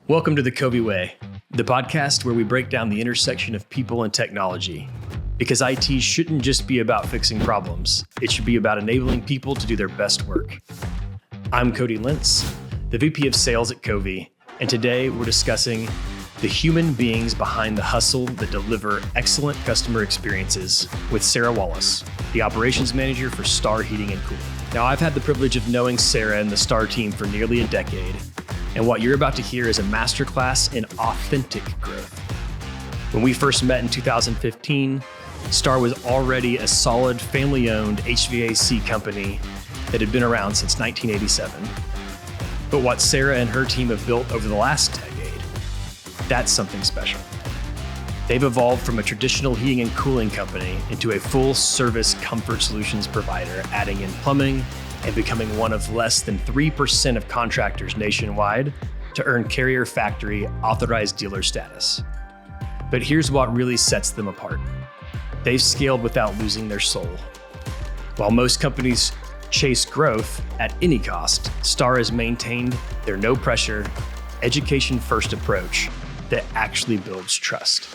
Welcome to the COVI Way, the podcast where we break down the intersection of people and technology. Because IT shouldn't just be about fixing problems, it should be about enabling people to do their best work. I'm Cody Lentz, the VP of Sales at COVI, and today we're discussing the human beings behind the hustle that deliver excellent customer experiences with Sarah Wallace, the operations manager for Star Heating and Cooling. Now, I've had the privilege of knowing Sarah and the Star team for nearly a decade, and what you're about to hear is a masterclass in authentic growth. When we first met in 2015, Star was already a solid family-owned HVAC company that had been around since 1987. But what Sarah and her team have built over the last decade, that's something special. They've evolved from a traditional heating and cooling company into a full-service comfort solutions provider, adding in plumbing and becoming one of less than 3% of contractors nationwide to earn Carrier Factory authorized dealer status. But here's what really sets them apart. They've scaled without losing their soul. While most companies chase growth at any cost, Star has maintained their no-pressure, education-first approach that actually builds trust.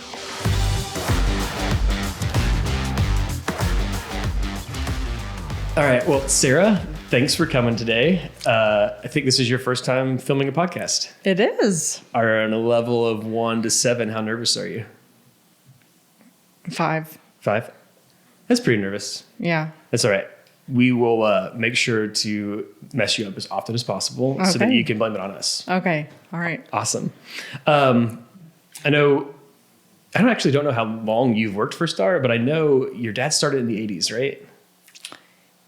All right, well, Sarah, thanks for coming today. I think this is your first time filming a podcast. It is. On a level of 1 to 7, how nervous are you? 5. 5? That's pretty nervous. Yeah. That's all right. We will make sure to mess you up as often as possible so that you can blame it on us. Okay. All right. Awesome. I don't know how long you've worked for Star, but I know your dad started in the 80s, right?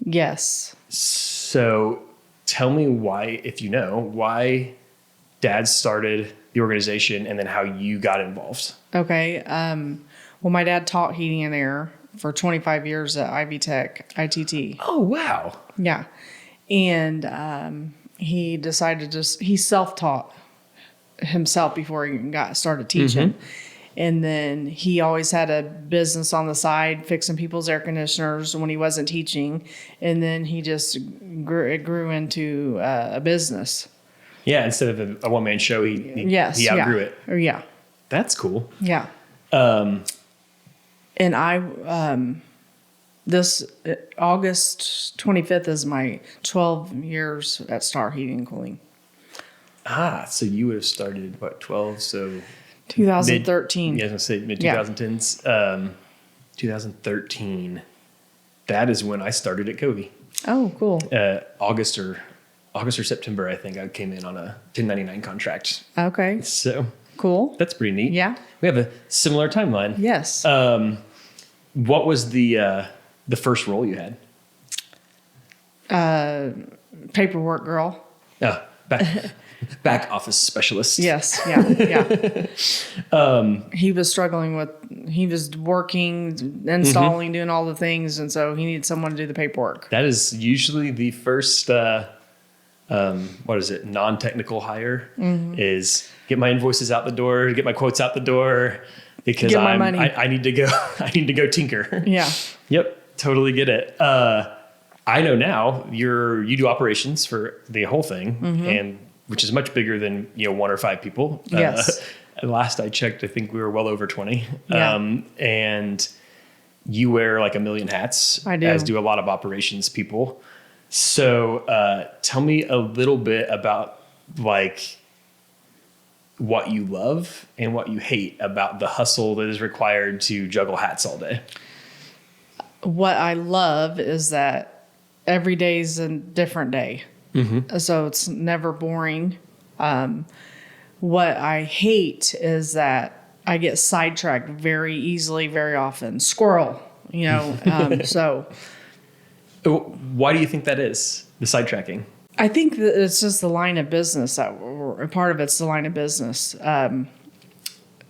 Yes. So tell me why Dad started the organization and then how you got involved. Okay. Well, my dad taught heating and air for 25 years at Ivy Tech, ITT. Oh, wow. Yeah. And he decided he self-taught himself before he got started teaching. Mm-hmm. And then he always had a business on the side, fixing people's air conditioners when he wasn't teaching. And then he just grew into a business. Yeah, instead of a one-man show, he outgrew it. Yeah. That's cool. Yeah. And this August 25th is my 12 years at Star Heating and Cooling. So you would have started, 12? So 2013. I was going to say mid-2010s. 2013. That is when I started at COVI. Oh, cool. August or September, I think I came in on a 1099 contract. Okay. So cool. That's pretty neat. Yeah. We have a similar timeline. Yes. What was the first role you had? Paperwork girl. Oh, back office specialist. Yes. Yeah. He was struggling he was working, installing, doing all the things. And so he needed someone to do the paperwork. That is usually the first, non-technical hire is get my invoices out the door, get my quotes out the door because I need to go tinker. Yeah. Yep. Totally get it. I know now you do operations for the whole thing and which is much bigger than, 1 or 5 people. Yes. Last I checked, I think we were well over 20. Yeah. And you wear like a million hats. I do. As do a lot of operations people. So tell me a little bit about what you love and what you hate about the hustle that is required to juggle hats all day. What I love is that every day is a different day. Mm-hmm. So it's never boring. What I hate is that I get sidetracked very easily, very often. Squirrel, so. Why do you think that is, the sidetracking? I think that it's just the line of business. Part of it's the line of business.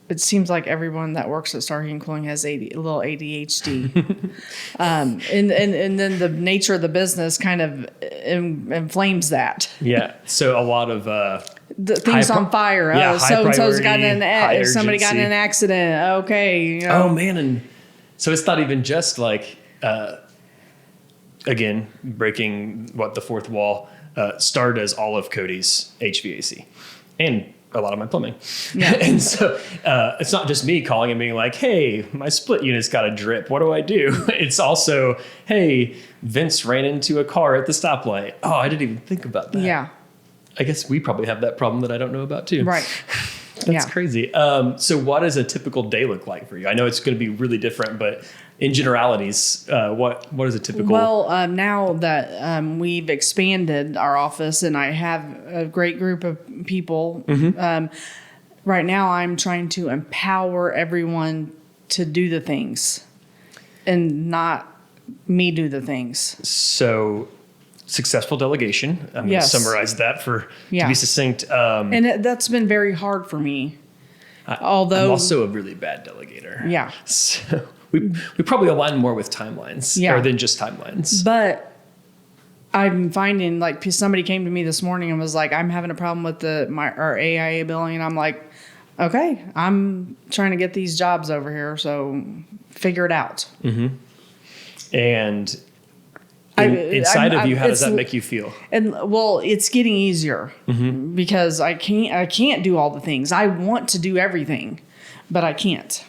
It seems like everyone that works at Star Heating and Cooling has a little ADHD. And then the nature of the business kind of inflames that. Yeah. So a lot of the things on fire. Yeah, so-and-so's somebody got in an accident. Okay. Oh, man. And so it's not even just like, again, breaking the fourth wall. Star does all of Cody's HVAC. And a lot of my plumbing. Yeah. And so it's not just me calling and being like, hey, my split unit's got a drip. What do I do? It's also, hey, Vince ran into a car at the stoplight. Oh, I didn't even think about that. Yeah. I guess we probably have that problem that I don't know about too. Right. That's crazy. So what does a typical day look like for you? I know it's going to be really different, but in generalities, what is a typical? Well, now that we've expanded our office and I have a great group of people, right now I'm trying to empower everyone to do the things and not me do the things. So successful delegation. I'm going to summarize that to be succinct. And that's been very hard for me. Although I'm also a really bad delegator. Yeah. So we probably align more with timelines or than just timelines. But I'm finding like somebody came to me this morning and was like, I'm having a problem with our AIA billing. And I'm like, okay, I'm trying to get these jobs over here. So figure it out. Mm-hmm. And inside of you, how does that make you feel? And well, it's getting easier because I can't do all the things. I want to do everything, but I can't.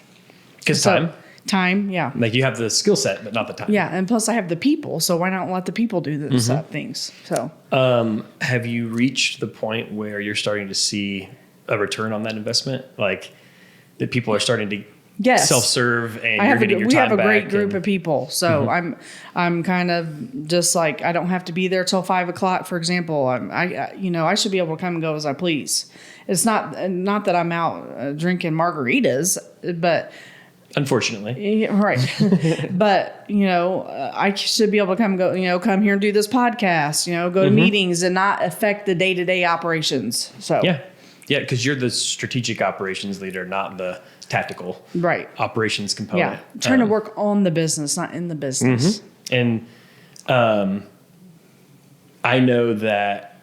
Because time, yeah. Like you have the skill set, but not the time. Yeah, and plus I have the people, so why not let the people do those things? So, have you reached the point where you're starting to see a return on that investment? Like that people are starting to self-serve and you're getting your time back? We have a great group of people, so I'm kind of just like I don't have to be there till 5:00, for example. I should be able to come and go as I please. It's not that I'm out drinking margaritas, but. Unfortunately. Right. But, I should be able to come here and do this podcast, go to meetings and not affect the day-to-day operations. So Yeah, because you're the strategic operations leader, not the tactical operations component. Yeah, trying to work on the business, not in the business. And I know that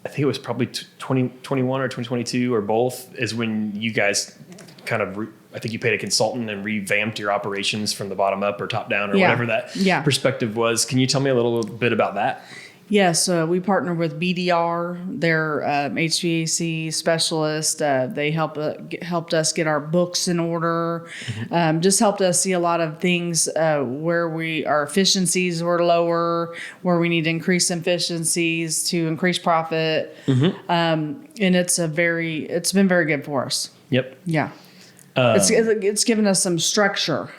I think it was probably 2021 or 2022 or both is when you guys kind of I think you paid a consultant and revamped your operations from the bottom up or top down or whatever that perspective was. Can you tell me a little bit about that? Yes, we partner with BDR. They're HVAC specialist. They helped us get our books in order. Just helped us see a lot of things where our efficiencies were lower, where we need to increase efficiencies to increase profit. And it's been very good for us. Yep. Yeah. It's given us some structure.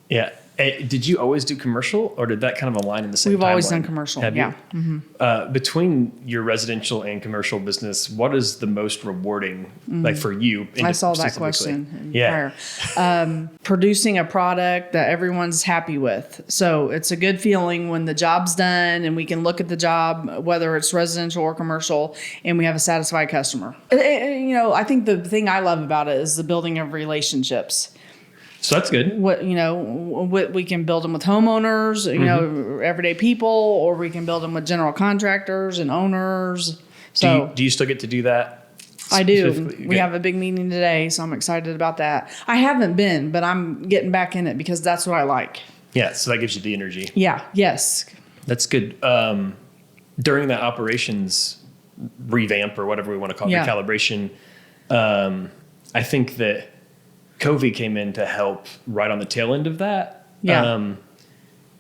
Yeah. Did you always do commercial, or did that kind of align in the same? We've always done timeline? commercial. Have yeah. you? Between your residential and commercial business, what is the most rewarding, like for you? I saw that question prior. Producing a product that everyone's happy with. So it's a good feeling when the job's done and we can look at the job, whether it's residential or commercial, and we have a satisfied customer. I think the thing I love about it is the building of relationships. So that's good. We can build them with homeowners, everyday people, or we can build them with general contractors and owners. So do you still get to do that? I do. We have a big meeting today, so I'm excited about that. I haven't been, but I'm getting back in it because that's what I like. Yeah, so that gives you the energy. Yeah. Yes. That's good. During that operations revamp or whatever we want to call it, recalibration, I think that COVI came in to help right on the tail end of that. Yeah.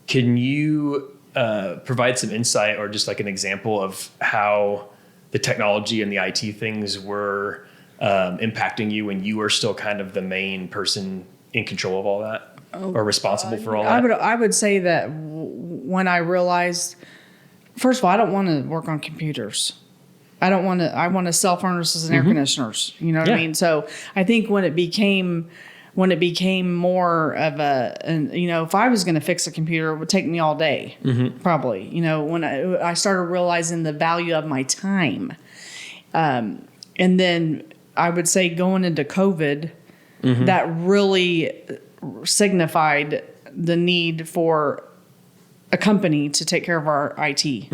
Can you provide some insight or just like an example of how the technology and the IT things were impacting you when you were still kind of the main person in control of all that or responsible for all that? I would say that when I realized, first of all, I don't want to work on computers. I want to sell furnaces and air conditioners. You know what I mean? So I think when it became more of if I was going to fix a computer, it would take me all day, probably. When I started realizing the value of my time. And then I would say going into COVID, that really signified the need for a company to take care of our IT.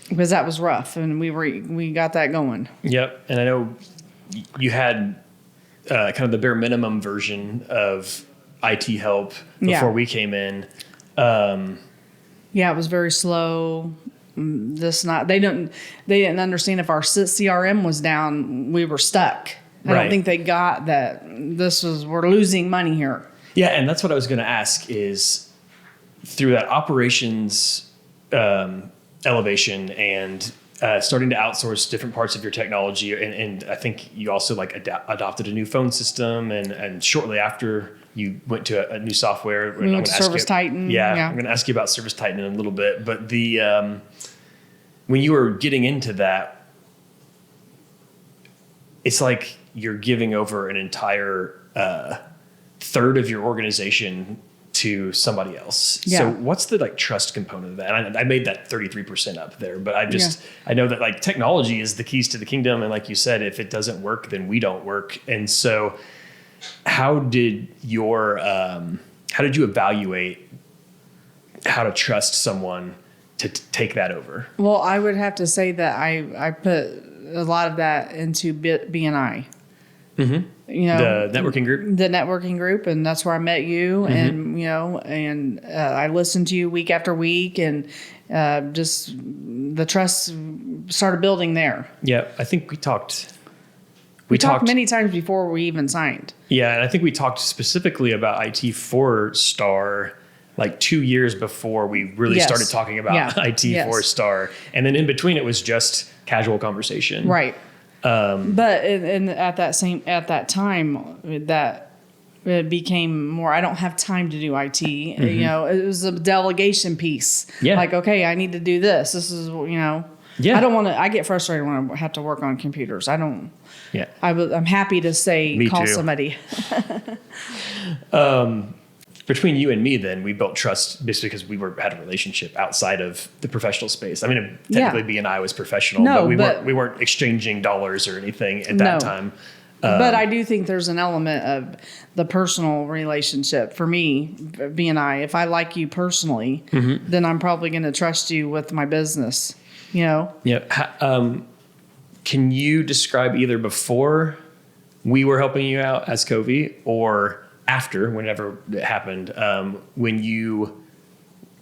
Because that was rough, and we got that going. Yep, and I know you had kind of the bare minimum version of IT help before we came in. It was very slow. they didn't understand if our CRM was down, we were stuck. I Right. don't think they got that we're losing money here. Yeah, and that's what I was going to ask is through that operations elevation and starting to outsource different parts of your technology, and I think you also like adopted a new phone system, and shortly after you went to a new software. We went to Service Titan. Yeah, I'm going to ask you about Service Titan in a little bit, but when you were getting into that, it's like you're giving over an entire third of your organization to somebody else. Yeah. So what's the like trust component of that? And I made that 33% up there, but I know that like technology is the keys to the kingdom. And like you said, if it doesn't work, then we don't work. And so how did you evaluate how to trust someone to take that over? Well, I would have to say that I put a lot of that into BNI. Mm-hmm. You know, the networking group, and that's where I met you. Mm-hmm. And I listened to you week after week, and just the trust started building there. Yeah, I think we talked. We talked many times before we even signed. Yeah, and I think we talked specifically about IT 4-star like 2 years before we really started talking about IT 4-star, and then in between it was just casual conversation. Right. But at that time that it became more, I don't have time to do IT. Mm-hmm. You know, it was a delegation piece. Yeah. Like, okay, I need to do this. This is, you know, I don't want to, I get frustrated when I have to work on computers. I don't, I'm happy to say, me call too. Somebody. Between you and me, then we built trust basically because we had a relationship outside of the professional space. I mean, technically BNI was professional, but we weren't exchanging dollars or anything at that time. But I do think there's an element of the personal relationship for me, BNI. If I like you personally, mm-hmm. then I'm probably going to trust you with my business. You know. Yeah. Can you describe either before we were helping you out as COVI or after, whenever it happened, when you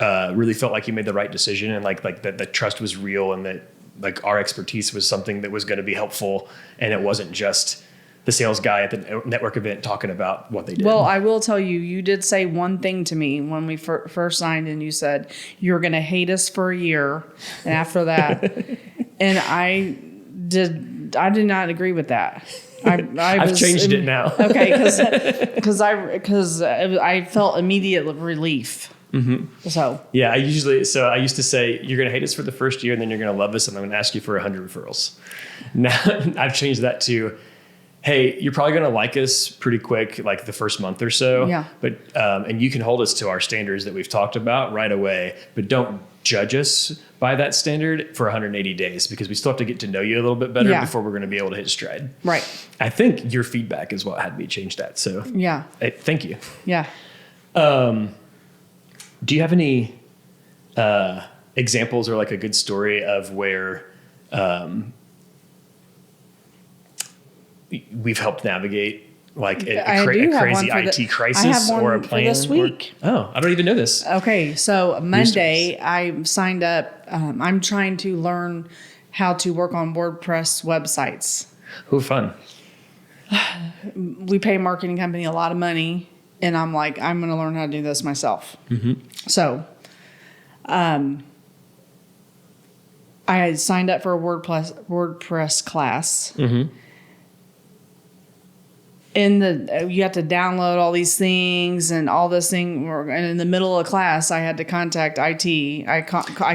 really felt like you made the right decision and like that the trust was real and that like our expertise was something that was going to be helpful and it wasn't just the sales guy at the network event talking about what they did? Well, I will tell you, you did say one thing to me when we first signed, and you said you're going to hate us for a year and after that. And I did not agree with that. I've changed it now. Okay, because I felt immediate relief. Mm-hmm. So yeah, I used to say you're going to hate us for the first year, and then you're going to love us, and I'm going to ask you for 100 referrals. Now I've changed that to, hey, you're probably going to like us pretty quick, like the first month or so. Yeah. But and you can hold us to our standards that we've talked about right away, but don't judge us by that standard for 180 days because we still have to get to know you a little bit better before we're going to be able to hit stride. Right. I think your feedback is what had me change that. So yeah. Thank you. Yeah. Do you have any examples or like a good story of where we've helped navigate like a crazy IT crisis or a plan? For this week. I don't even know this. Okay, so Monday I signed up. I'm trying to learn how to work on WordPress websites. Oh, fun. We pay a marketing company a lot of money, and I'm like, I'm going to learn how to do this myself. Mm-hmm. So I had signed up for a WordPress class. Mm-hmm. You have to download all these things and all this thing. And in the middle of class, I had to contact IT. I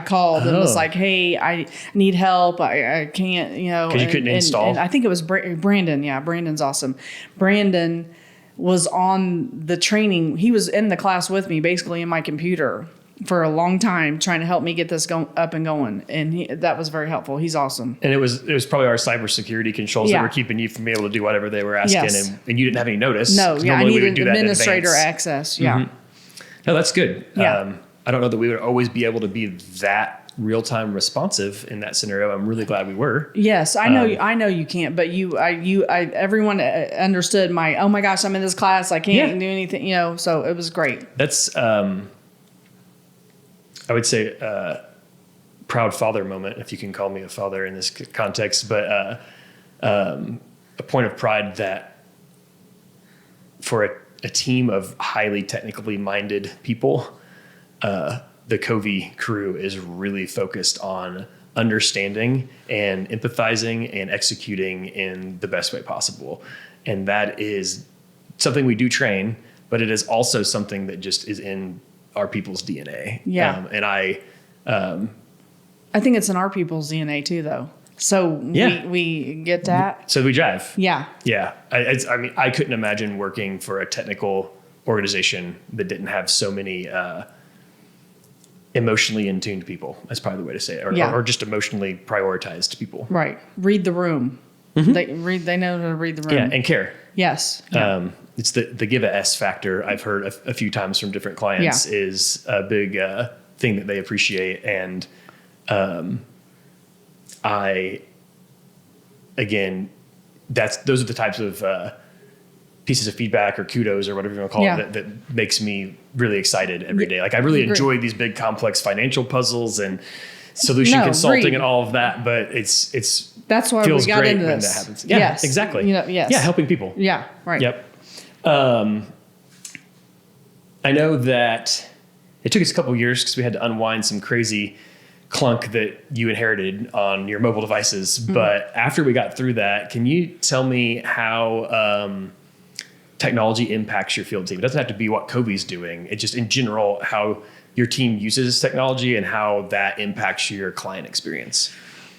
called and was like, hey, I need help. I can't, you know. Because you couldn't install. And I think it was Brandon. Yeah, Brandon's awesome. Brandon was on the training. He was in the class with me, basically in my computer for a long time, trying to help me get this up and going. And that was very helpful. He's awesome. And it was probably our cybersecurity controls that were keeping you from being able to do whatever they were asking. Yes. And you didn't have any notice. No, I needed administrator access. Yeah. Mm-hmm. No, that's good. Yeah. I don't know that we would always be able to be that real-time responsive in that scenario. I'm really glad we were. Yes, I know. I know you can't, but everyone understood oh my gosh, I'm in this class. I can't do anything, you know, so it was great. That's, I would say, proud father moment, if you can call me a father in this context, but a point of pride that for a team of highly technically minded people, the COVI crew is really focused on understanding and empathizing and executing in the best way possible. And that is something we do train, but it is also something that just is in our people's DNA. Yeah. And I think it's in our people's DNA too, though. So we get that. So we drive. Yeah. Yeah. I mean, I couldn't imagine working for a technical organization that didn't have so many emotionally in tuned people. That's probably the way to say it. Or just emotionally prioritized people. Right. Read the room. Mm-hmm. They know how to read the room. Yeah, and care. Yes. Yeah. It's the give a S factor. I've heard a few times from different clients is a big thing that they appreciate. And those are the types of pieces of feedback or kudos or whatever you want to call it that makes me really excited every day. Like I really enjoy these big complex financial puzzles and solution consulting and all of that, but that's why feels we got great into when this. that happens. Yeah, yes. Exactly. Yes. Yeah, helping people. Yeah, right. Yep. I know that it took us a couple of years because we had to unwind some crazy clunk that you inherited on your mobile devices. Mm-hmm. But after we got through that, can you tell me how technology impacts your field team? It doesn't have to be what COVI's doing. It's just in general how your team uses technology and how that impacts your client experience.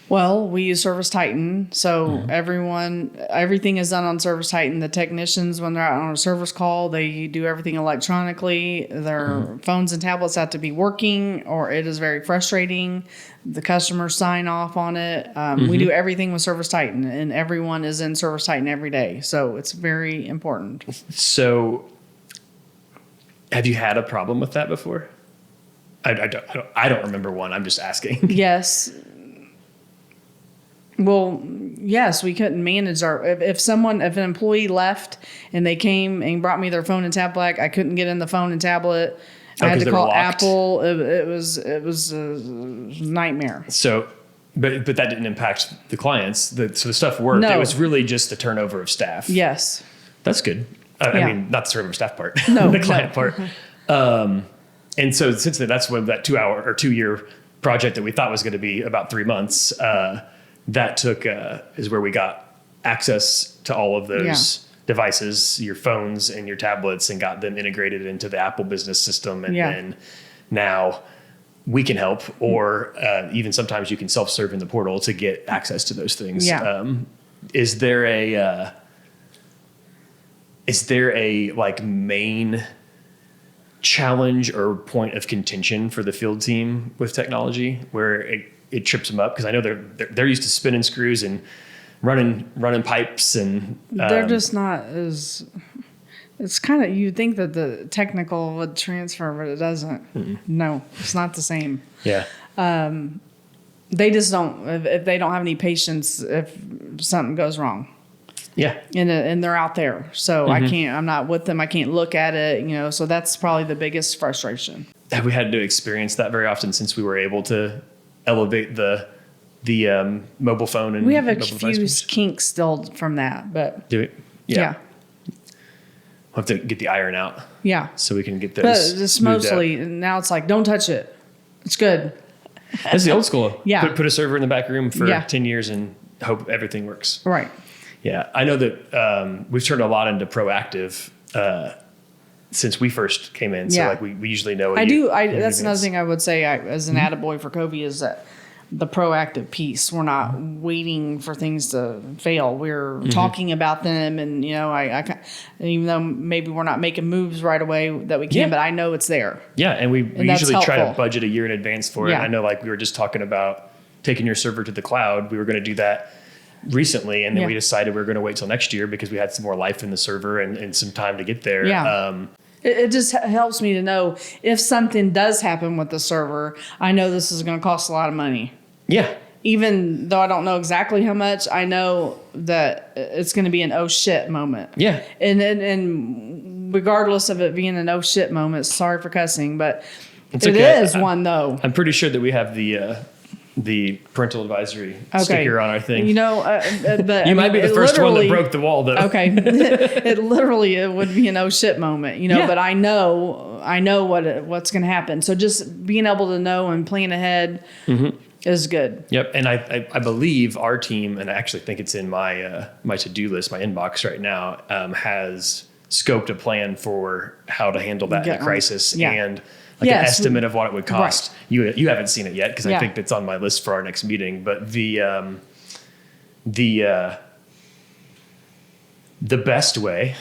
Well, we use Service Titan, so everything is done on Service Titan. The technicians, when they're out on a service call, they do everything electronically. Their phones and tablets have to be working, or it is very frustrating. The customers sign off on it. We do everything with Service Titan, and everyone is in Service Titan every day, so it's very important. So, have you had a problem with that before? I don't remember one. I'm just asking. Yes. Well, yes, we couldn't manage if an employee left and they came and brought me their phone and tablet, I couldn't get in the phone and tablet. I had to call Apple. It was a nightmare. So, but that didn't impact the clients. So the stuff worked. No. It was really just the turnover of staff. Yes. That's good. I mean, not the turnover of staff part. No, the client part. And so since then, that's when that 2-year project that we thought was going to be about 3 months, that took is where we got access to all of those devices, your phones and your tablets, and got them integrated into the Apple business system. And then now we can help, or even sometimes you can self-serve in the portal to get access to those things. Yeah. Is there a like main challenge or point of contention for the field team with technology where it trips them up? Because I know they're used to spinning screws and running pipes, and they're just not as. It's kind of, you'd think that the technical would transfer, but it doesn't. Mm-mm. No, it's not the same. Yeah. They just don't. If they don't have any patience, if something goes wrong. Yeah. And they're out there, so I'm not with them. I can't look at it. So that's probably the biggest frustration. Have we had to experience that very often since we were able to elevate the mobile phone? And we have a few kinks still from that, but do it. Yeah. We'll have to get the iron out. Yeah. So we can get those. But it's mostly now it's like, don't touch it. It's good. That's the old school. Yeah. Put a server in the back room for 10 years and hope everything works. Right. Yeah. I know that we've turned a lot into proactive since we first came in. So like we usually know. That's another thing I would say as an attaboy for COVI is that the proactive piece. We're not waiting for things to fail. We're talking about them, and I even though maybe we're not making moves right away that we can, but I know it's there. Yeah, and we usually try to budget a year in advance for it. Yeah. I know, like we were just talking about taking your server to the cloud. We were going to do that recently, and then we decided we were going to wait till next year because we had some more life in the server and some time to get there. Yeah. It just helps me to know if something does happen with the server, I know this is going to cost a lot of money. Yeah. Even though I don't know exactly how much, I know that it's going to be an oh shit moment. Yeah. And regardless of it being an oh shit moment, sorry for cussing, but it is one though. I'm pretty sure that we have the the parental advisory sticker on our thing. You know, but you might be the first one that broke the wall, though. Okay, it would be an oh shit moment, you know. Yeah. But I know what's going to happen. So just being able to know and plan ahead is good. Yep, and I believe our team, and I actually think it's in my my to-do list, my inbox right now, has scoped a plan for how to handle that in a crisis and an estimate of what it would cost. Right. You haven't seen it yet because I think it's on my list for our next meeting. But the best way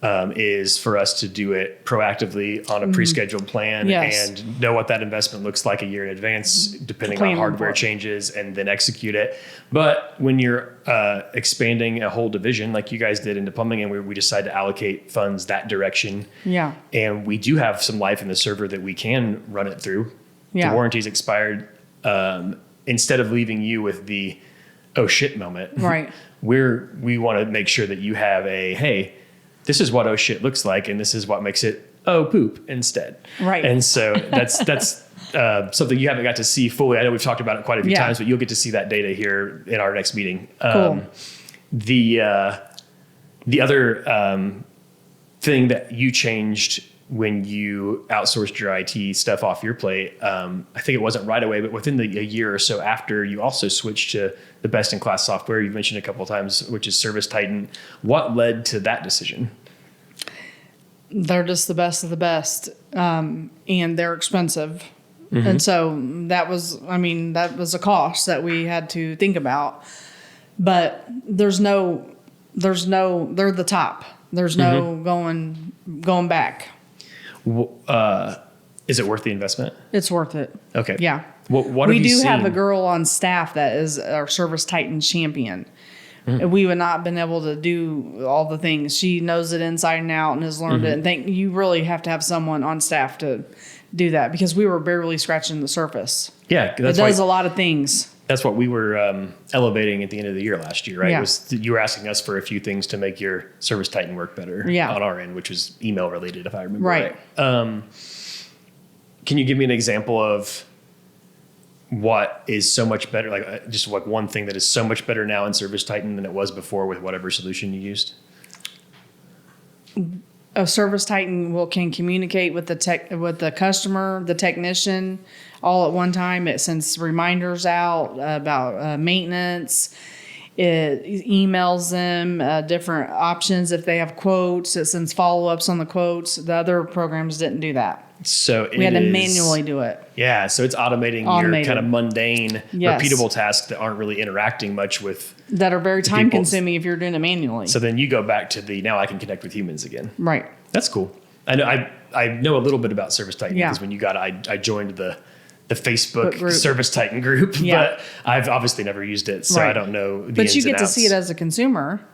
is for us to do it proactively on a pre-scheduled plan and know what that investment looks like a year in advance, depending on hardware changes, and then execute it. But when you're expanding a whole division like you guys did into plumbing, and we decide to allocate funds that direction, and we do have some life in the server that we can run it through, the warranty's expired, instead of leaving you with the oh shit moment, we want to make sure that you have hey, this is what oh shit looks like, and this is what makes it oh poop instead. Right. And so that's something you haven't got to see fully. I know we've talked about it quite a few times, but you'll get to see that data here in our next meeting. Cool. The other thing that you changed when you outsourced your IT stuff off your plate, I think it wasn't right away, but within a year or so after, you also switched to the best-in-class software you've mentioned a couple of times, which is ServiceTitan. What led to that decision? They're just the best of the best, and they're expensive. And so that was a cost that we had to think about. But they're the top. There's no going back. Is it worth the investment? It's worth it. Okay. Yeah. What we have you do seen? have a girl on staff that is our ServiceTitan champion. And we would not have been able to do all the things. She knows it inside and out and has learned it. And you really have to have someone on staff to do that, because we were barely scratching the surface. Yeah. It does a lot of things. That's what we were elevating at the end of the year last year, right? Yeah. You were asking us for a few things to make your ServiceTitan work better on our end, which was email related, if I remember right. Can you give me an example of what is so much better, like just like one thing that is so much better now in ServiceTitan than it was before with whatever solution you used? A ServiceTitan can communicate with the customer, the technician, all at one time. It sends reminders out about maintenance. It emails them different options if they have quotes. It sends follow-ups on the quotes. The other programs didn't do that. So we had to manually do it. Yeah, so it's automating your kind of mundane, repeatable tasks that aren't really interacting much with. That are very time consuming if you're doing it manually. So then you go back to now I can connect with humans again. Right. That's cool. I know a little bit about ServiceTitan because when you I joined the Facebook ServiceTitan group, but I've obviously never used it, so I don't know the ins and outs. But you get to see it as a consumer.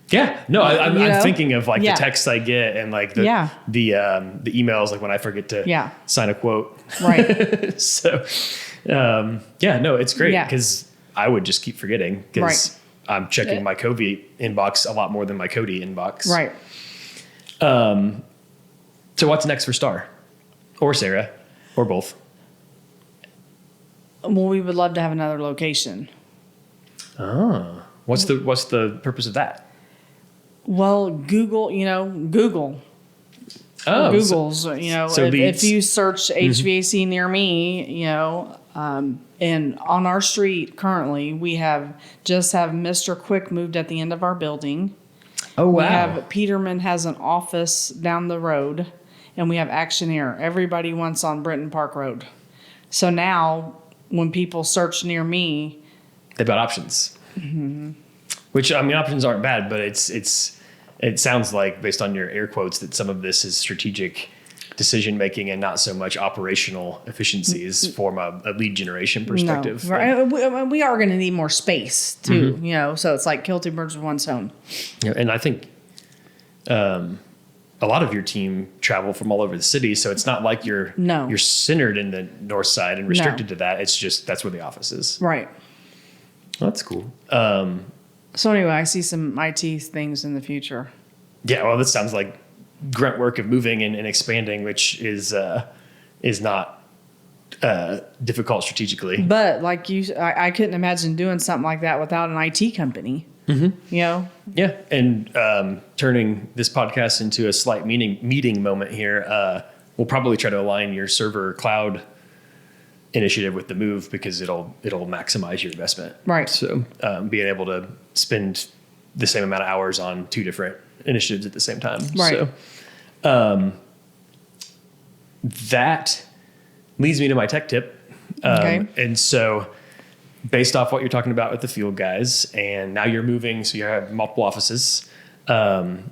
Yeah, no, I'm thinking of like the texts I get and like the emails, like when I forget to sign a quote. Right. So, no, it's great because I would just keep forgetting because I'm checking my COVI inbox a lot more than my CODI inbox. Right. So what's next for Star or Sarah or both? Well, we would love to have another location. Oh, what's the purpose of that? Well, Google. Oh, Google's, so if you search HVAC near me, and on our street currently, we have Mr. Quick moved at the end of our building. Oh, wow. We have Peterman has an office down the road, and we have Actionair. Everybody wants on Britton Park Road. So now when people search near me, they've got options. Which, options aren't bad, but it sounds like, based on your air quotes, that some of this is strategic decision making and not so much operational efficiencies from a lead generation perspective. No, right. We are going to need more space too, so it's like kill two birds with one stone. Yeah, and I think a lot of your team travel from all over the city, so it's not like you're centered in the north side and restricted to that. It's just that's where the office is. Right. Well, that's cool. So anyway, I see some IT things in the future. Yeah, well, this sounds like grunt work of moving and expanding, which is not difficult strategically. But like I couldn't imagine doing something like that without an IT company. You know? Yeah. And turning this podcast into a slight meeting moment here, we'll probably try to align your server cloud initiative with the move because it'll maximize your investment. Right. So being able to spend the same amount of hours on two different initiatives at the same time. Right. So that leads me to my tech tip. Okay. And so based off what you're talking about with the field guys, and now you're moving, so you have multiple offices. One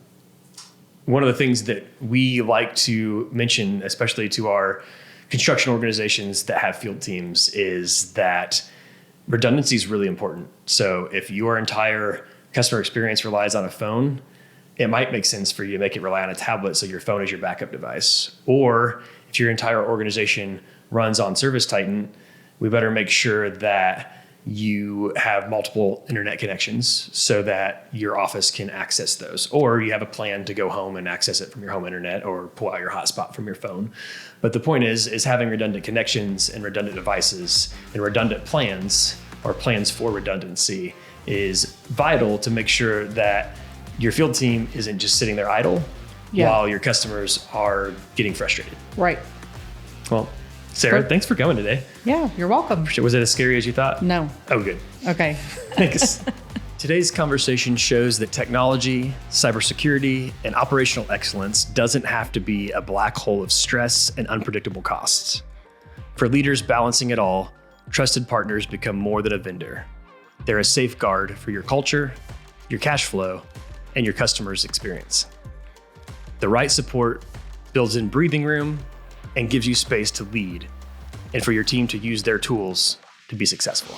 of the things that we like to mention, especially to our construction organizations that have field teams, is that redundancy is really important. So if your entire customer experience relies on a phone, it might make sense for you to make it rely on a tablet so your phone is your backup device. Or if your entire organization runs on Service Titan, we better make sure that you have multiple internet connections so that your office can access those. Or you have a plan to go home and access it from your home internet or pull out your hotspot from your phone. But the point is having redundant connections and redundant devices and redundant plans or plans for redundancy is vital to make sure that your field team isn't just sitting there idle while your customers are getting frustrated. Right. Well, Sarah, thanks for coming today. Yeah, you're welcome. Was it as scary as you thought? No. Oh, good. Okay. Thanks. Today's conversation shows that technology, cybersecurity, and operational excellence doesn't have to be a black hole of stress and unpredictable costs. For leaders balancing it all, trusted partners become more than a vendor. They're a safeguard for your culture, your cash flow, and your customer's experience. The right support builds in breathing room and gives you space to lead and for your team to use their tools to be successful.